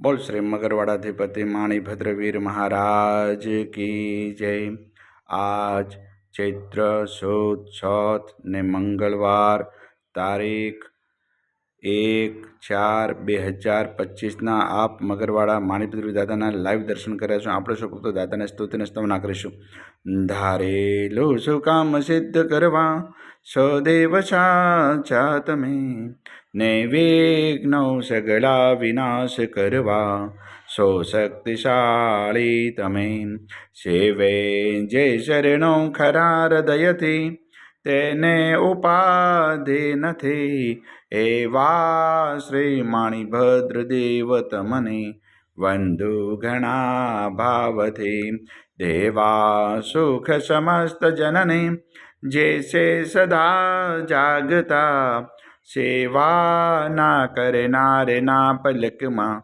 बोल श्री मगरवाड़ाधिपति माणिभद्रवीर महाराज की जय। आज चैत्र सुद चौथ ने मंगलवार तारीख 1/4/2025 आप मगरवाड़ा माणिभद्र दादाना लाइव दर्शन કર્યા છો। આપણે સૌ ભક્તો દાદાને સ્તુતિને સ્તવના કરીશું। ધારેલું સુકામ સિદ્ધ કરવા સદેવ સાચા તમે, નૈવેગ્નો સગળા વિનાશ કરવા સો શક્તિશાળી તમે। સેવે જે શરણો ખરા હૃદયથી તેને ઉપાધિ નથી, એવા શ્રી માણિભદ્ર દેવ તમને વંદુ ઘણા ભાવથી। દેવા સુખ સમસ્ત જનને જૈસે સદા જાગતા, સેવા ના કરનાર ના પલકમાં